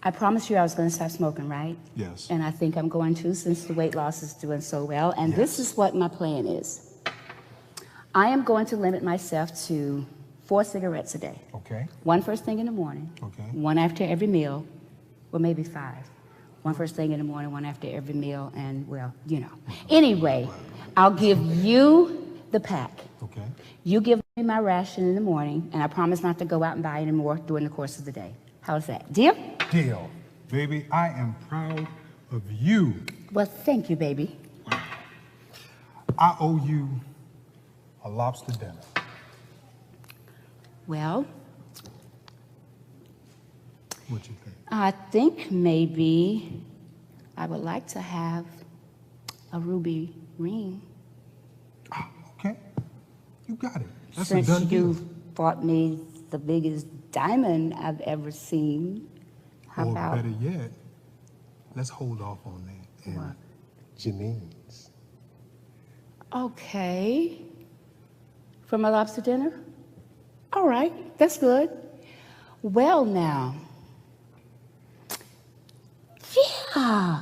I promised you I was going to stop smoking, right? Yes. And I think I'm going to, since the weight loss is doing so well. And this is what my plan is. I am going to limit myself to 4 cigarettes a day. Okay. One first thing in the morning. Okay. One after every meal, or maybe 5. One first thing in the morning, one after every meal, and well, you know. Anyway, I'll give you the pack. Okay. You give me my ration in the morning, and I promise not to go out and buy any more during the course of the day. How's that? Deal? Deal. Baby, I am proud of you. Well, thank you, baby. I owe you a lobster dinner. Well, What you think? I think maybe I would like to have a ruby ring. Ah, okay. You got it. That's Since a done deal. you bought me the biggest diamond I've ever seen. How Or about better yet, let's hold off on that. And What? Janine's. Okay. For my lobster dinner? All right, that's good. Well now. Yeah.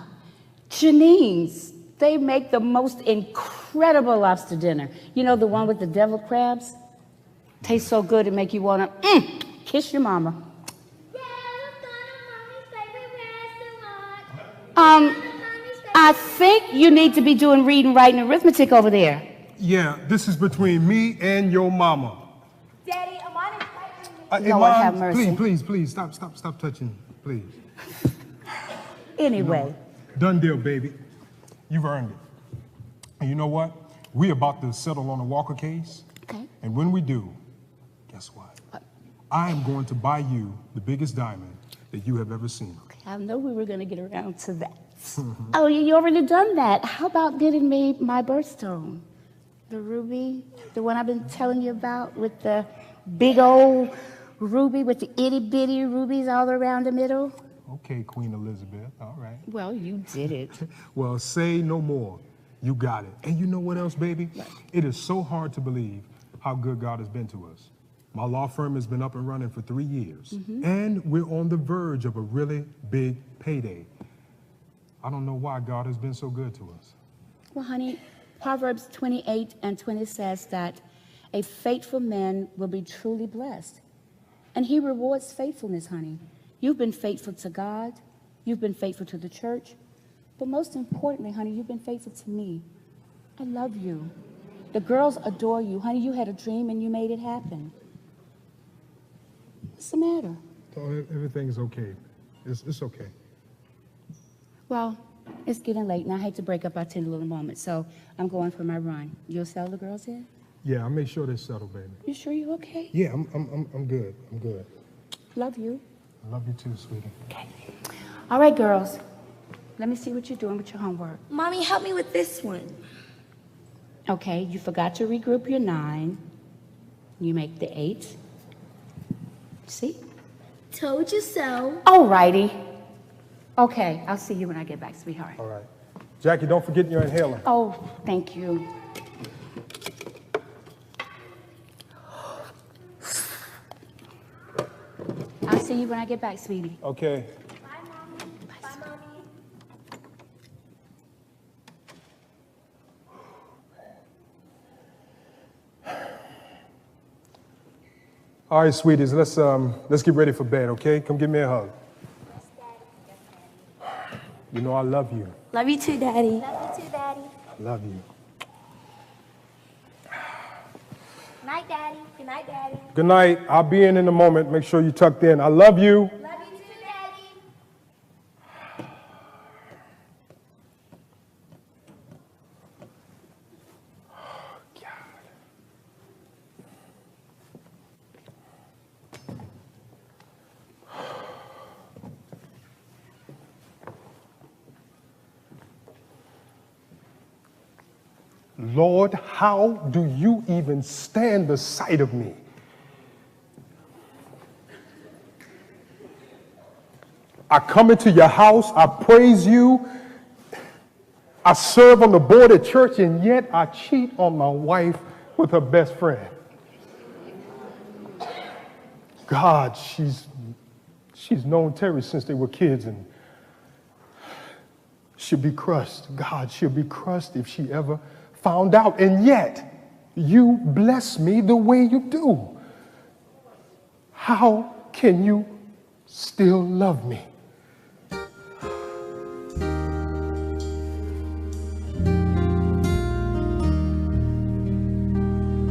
Janine's. They make the most incredible lobster dinner. You know, the one with the deviled crabs? Tastes so good it make you want to kiss your mama. Yeah, let's go to Mommy's favorite restaurant. I think you need to be doing reading, writing, and arithmetic over there. Yeah, this is between me and your mama. Daddy, Amon is fighting me. Lord have mercy. Please, stop touching, please. Anyway, Done deal, baby. You've earned it. And you know what? We're about to settle on a Walker case. okay. And when we do, guess what? What? I am going to buy you the biggest diamond that you have ever seen. I know we were going to get around to that. Oh, you already done that. How about getting me my birthstone? The ruby, the one I've been telling you about with the big old ruby with the itty bitty rubies all around the middle? Okay, Queen Elizabeth, all right. Well, you did it. Well, say no more. You got it. And you know what else, baby? It is so hard to believe how good God has been to us. My law firm has been up and running for 3 years, and we're on the verge of a really big payday. I don't know why God has been so good to us. Well, honey, Proverbs 28:20 says that a faithful man will be truly blessed. And he rewards faithfulness, honey. You've been faithful to God. You've been faithful to the church. But most importantly, honey, you've been faithful to me. I love you. The girls adore you. Honey, you had a dream and you made it happen. What's the matter? Oh, everything's okay. It's okay. Well, it's getting late, and I hate to break up our tender little moment, so I'm going for my run. You'll settle the girls in? Yeah, I'll make sure they're settled, baby. You sure you're okay? Yeah, I'm good. I'm good. Love you. I love you too, sweetie. Okay. All right, girls. Let me see what you're doing with your homework. Mommy, help me with this one. Okay, you forgot to regroup your 9. You make the 8. See? Told you so. All righty. Okay, I'll see you when I get back, sweetheart. All right. Jackie, don't forget your inhaler. Oh, thank you. I'll see you when I get back, sweetie. Okay. Bye, Mommy. Bye, Mommy. All right, sweeties, let's get ready for bed, okay? Come give me a hug. Yes, Daddy. Yes, Daddy. You know I love you. Love you too, Daddy. Love you too, Daddy. Love you. Good night, Daddy. Good night, Daddy. Good night. I'll be in a moment. Make sure you're tucked in. I love you. Love you too, Daddy. Lord, how do you even stand the sight of me? I come into your house, I praise you, I serve on the board at church, and yet I cheat on my wife with her best friend. God, she's She's known Terry since they were kids, and she'll be crushed. God, she'll be crushed if she ever found out. And yet, you bless me the way you do. How can you still love me?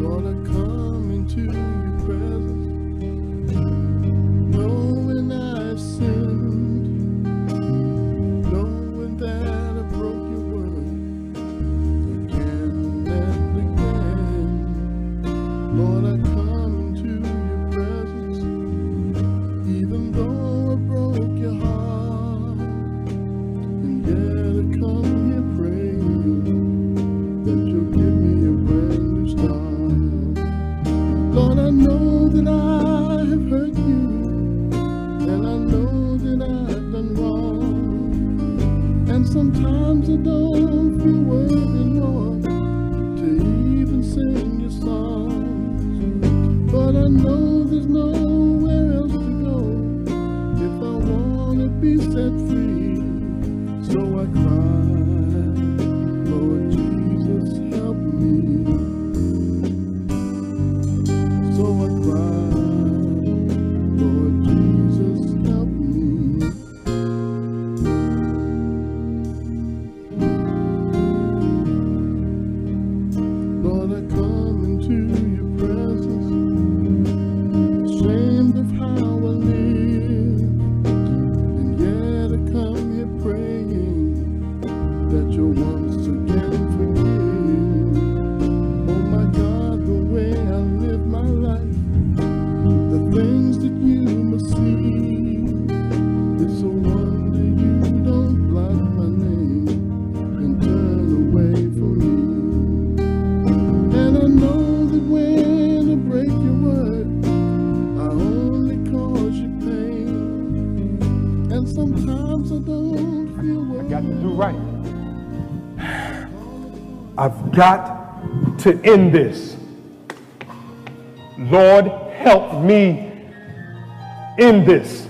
Lord, I come into your presence, knowing I've sinned, knowing that I broke your word again and again. Lord, I come into your presence, even though I broke your heart, and yet I come here praying that you'll give me a brand new start. Lord, I know that I have hurt you, and I know that I've done wrong, and sometimes I don't feel worthy, Lord, to even sing your songs. But I know there's nowhere else to go if I want to be set free. So I cry, Lord Jesus, help me. So I cry, Lord Jesus, help me. Lord, I come into your presence, ashamed of how I live, and yet I come here praying that you'll once again forgive. Oh my God, the way I live my life, the things that you must see, it's a wonder you don't blot my name and turn away from me. And I know that when I break your word, I only cause you pain, and sometimes I don't feel I got to worthy. do right. I've got to end this. Lord, help me end this.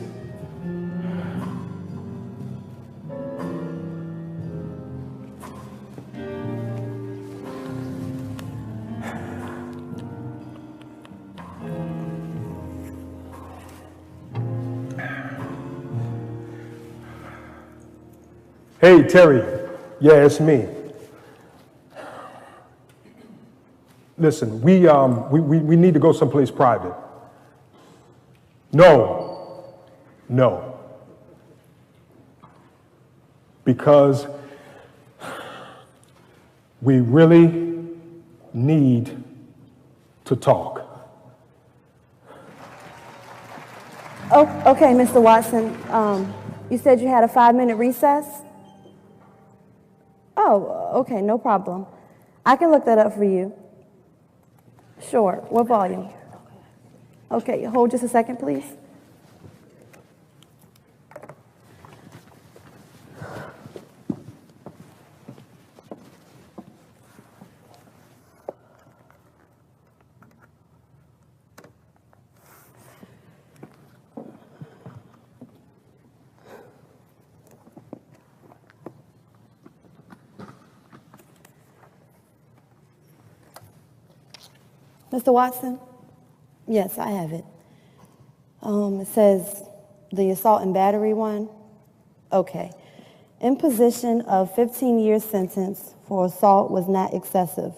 Hey, Terry. Yeah, it's me. Listen, we need to go someplace private. No. Because we really need to talk. Oh, okay, Mr. Watson. You said you had a 5-minute recess? Oh, okay, no problem. I can look that up for you. Sure. What volume? Okay, hold just a second, please. Mr. Watson? Yes, I have it. It says the assault and battery one. Okay. Imposition of 15-year sentence for assault was not excessive,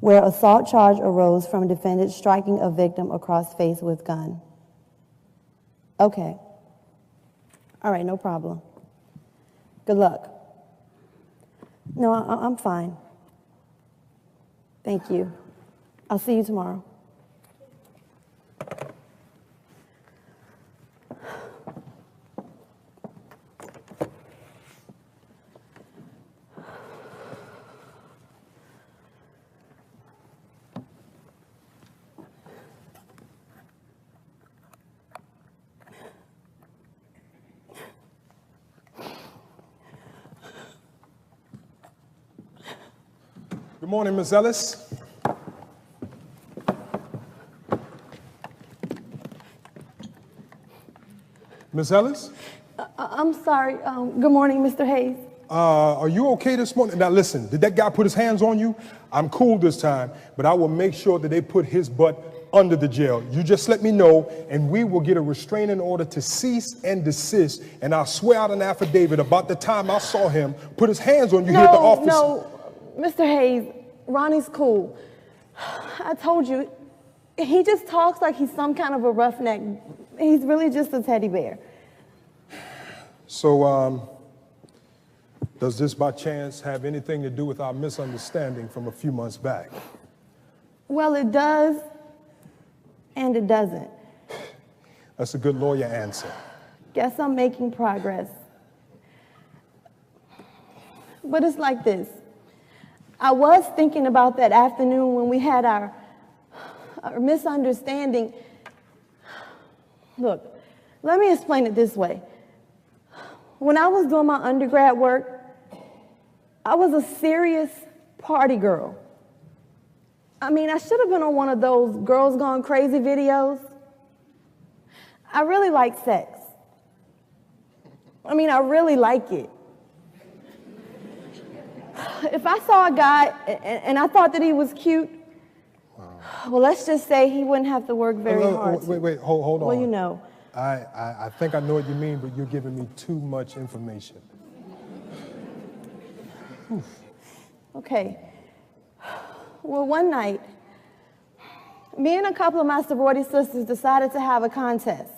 where assault charge arose from defendant striking a victim across face with gun. Okay. All right, no problem. Good luck. No, I'm fine. Thank you. I'll see you tomorrow. Good morning, Ms. Ellis. Miss Ellis, I'm sorry. Good morning, Mr. Hayes. are you okay this morning? Now listen, did that guy put his hands on you? I'm cool this time, but I will make sure that they put his butt under the jail. You just let me know, and we will get a restraining order to cease and desist, and I'll swear out an affidavit about the time I saw him put his hands on you here at the office. No, Mr. Hayes, Ronnie's cool. I told you, he just talks like he's some kind of a roughneck. He's really just a teddy bear. So, does this by chance have anything to do with our misunderstanding from a few months back? Well, it does, and it doesn't. That's a good lawyer answer. Guess I'm making progress. But it's like this. I was thinking about that afternoon when we had our misunderstanding. Look, let me explain it this way. When I was doing my undergrad work, I was a serious party girl. I mean, I should have been on one of those Girls Gone Crazy videos. I really like sex. I mean, I really like it. If I saw a guy and I thought that he was cute, well, let's just say he wouldn't have to work very hard. Wait, hold on. Well, you know. I think I know what you mean, but you're giving me too much information. Okay. Well, one night, me and a couple of my sorority sisters decided to have a contest.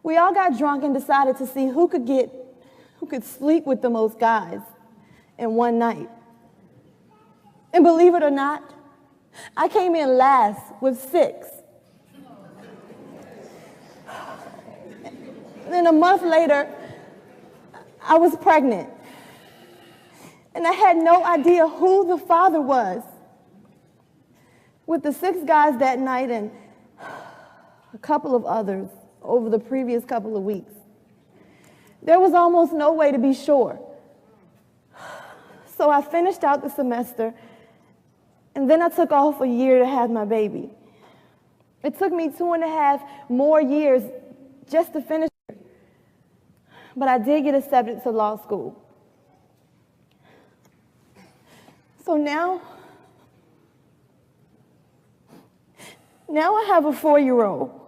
We all got drunk and decided to see who could sleep with the most guys in one night. And believe it or not, I came in last with 6. Then a month later, I was pregnant. And I had no idea who the father was. With the 6 guys that night and a couple of others over the previous couple of weeks, there was almost no way to be sure. So I finished out the semester, and then I took off a year to have my baby. It took me 2.5 more years just to finish, but I did get accepted to law school. So now I have a 4-year-old.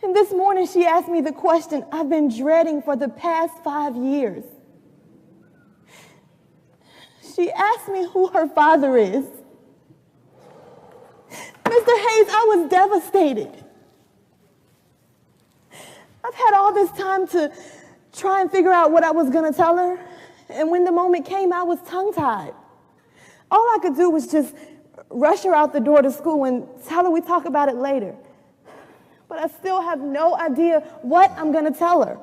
And this morning she asked me the question I've been dreading for the past 5 years. She asked me who her father is. Mr. Hayes, I was devastated. I've had all this time to try and figure out what I was going to tell her. And when the moment came, I was tongue-tied. All I could do was just rush her out the door to school and tell her we'd talk about it later. But I still have no idea what I'm going to tell her.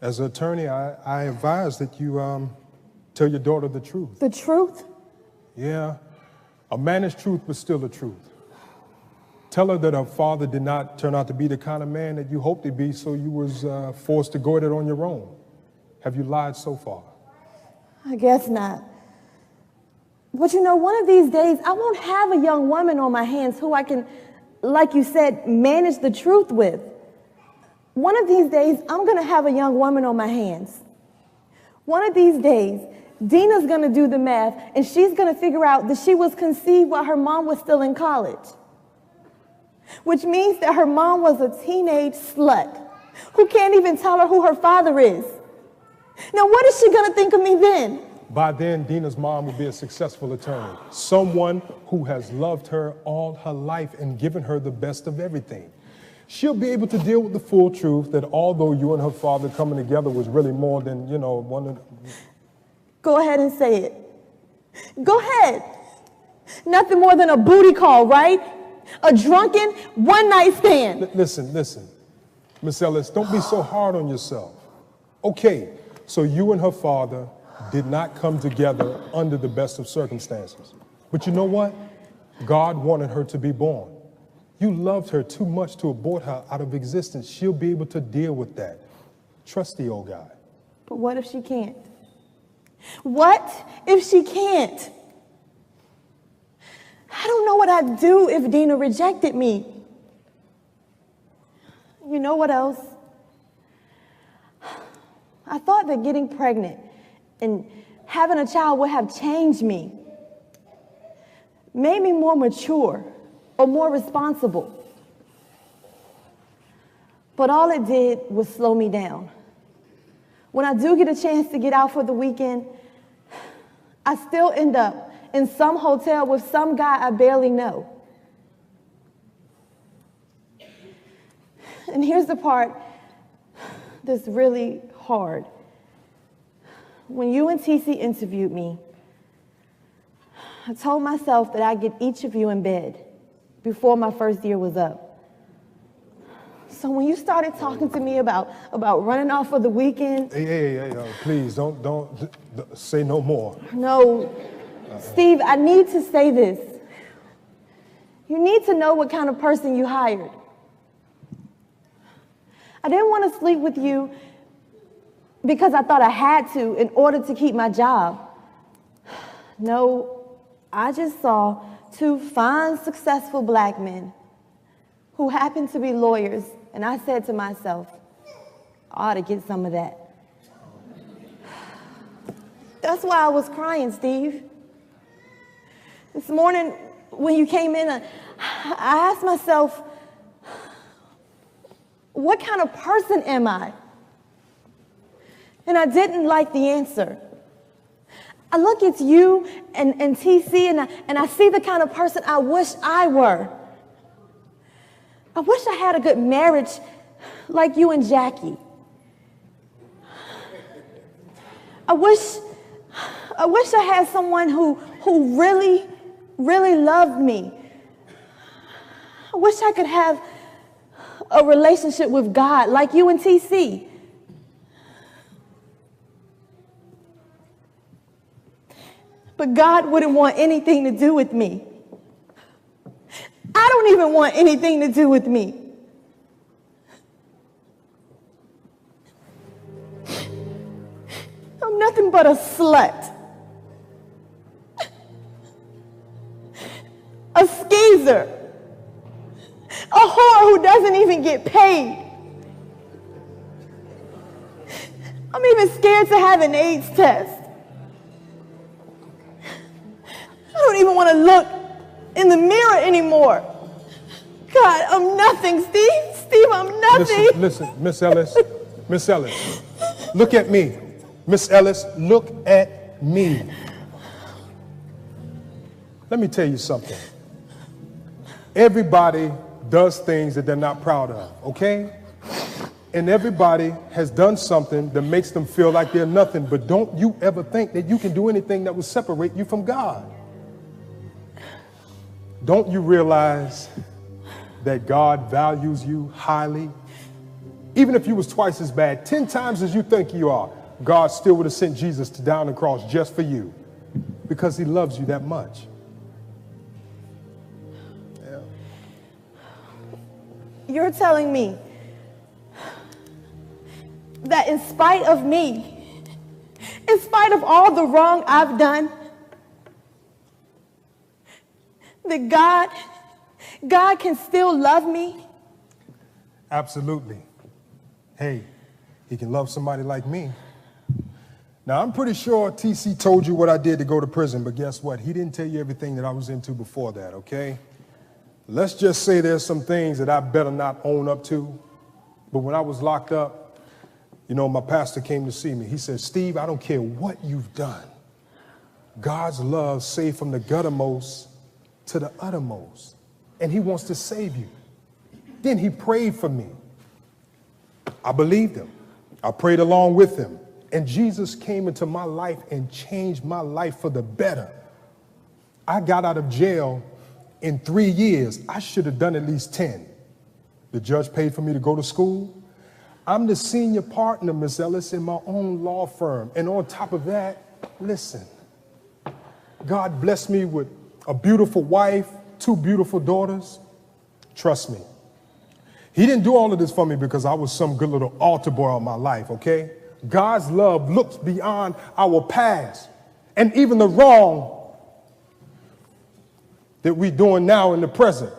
As an attorney, I advise that you tell your daughter the truth. The truth? Yeah, a managed truth, but still a truth. Tell her that her father did not turn out to be the kind of man that you hoped he'd be, so you was forced to go at it on your own. Have you lied so far? I guess not. But you know, one of these days, I won't have a young woman on my hands who I can, like you said, manage the truth with. One of these days, I'm going to have a young woman on my hands. One of these days, Dina's going to do the math, and she's going to figure out that she was conceived while her mom was still in college. Which means that her mom was a teenage slut who can't even tell her who her father is. Now, what is she going to think of me then? By then, Dina's mom will be a successful attorney, someone who has loved her all her life and given her the best of everything. She'll be able to deal with the full truth that although you and her father coming together was really more than, one of... Go ahead and say it. Go ahead. Nothing more than a booty call, right? A drunken one-night stand. Listen. Miss Ellis, don't be so hard on yourself. Okay, so you and her father did not come together under the best of circumstances. But you know what? God wanted her to be born. You loved her too much to abort her out of existence. She'll be able to deal with that. Trust the old guy. But what if she can't? What if she can't? I don't know what would I do if Dina rejected me? You know what else? I thought that getting pregnant and having a child would have changed me, made me more mature or more responsible. But all it did was slow me down. When I do get a chance to get out for the weekend, I still end up in some hotel with some guy I barely know. And here's the part that's really hard. When you and TC interviewed me, I told myself that I'd get each of you in bed before my first year was up. So when you started talking to me about running off for the weekend... Hey, please, don't say no more. No, Steve, I need to say this. You need to know what kind of person you hired. I didn't want to sleep with you because I thought I had to in order to keep my job. No, I just saw two fine, successful black men who happened to be lawyers, and I said to myself, I ought to get some of that. That's why I was crying, Steve. This morning, when you came in, I asked myself, what kind of person am I? And I didn't like the answer. I look at you and TC, and I see the kind of person I wish I were. I wish I had a good marriage like you and Jackie. I wish I had someone who really, really loved me. I wish I could have a relationship with God like you and TC. But God wouldn't want anything to do with me. I don't even want anything to do with me. I'm nothing but a slut. A skeezer. A whore who doesn't even get paid. I'm even scared to have an AIDS test. I don't even want to look in the mirror anymore. God, I'm nothing, Steve. Steve, I'm nothing. Listen, Miss Ellis. Miss Ellis, look at me. Miss Ellis, look at me. Let me tell you something. Everybody does things that they're not proud of, okay? And everybody has done something that makes them feel like they're nothing, but don't you ever think that you can do anything that will separate you from God. Don't you realize that God values you highly? Even if you was twice as bad, 10 times as you think you are, God still would have sent Jesus to down the cross just for you because he loves you that much. Yeah. You're telling me that in spite of me, in spite of all the wrong I've done, that God can still love me? Absolutely. Hey, he can love somebody like me. Now, I'm pretty sure TC told you what I did to go to prison, but guess what? He didn't tell you everything that I was into before that, okay? Let's just say there's some things that I better not own up to. But when I was locked up, you know, my pastor came to see me. He said, Steve, I don't care what you've done. God's love saved from the guttermost to the uttermost, and he wants to save you. Then he prayed for me. I believed him. I prayed along with him, and Jesus came into my life and changed my life for the better. I got out of jail in 3 years. I should have done at least 10. The judge paid for me to go to school. I'm the senior partner, Miss Ellis, in my own law firm, and on top of that, listen, God blessed me with a beautiful wife, 2 beautiful daughters. Trust me. He didn't do all of this for me because I was some good little altar boy all my life, okay? God's love looks beyond our past and even the wrong that we're doing now in the present.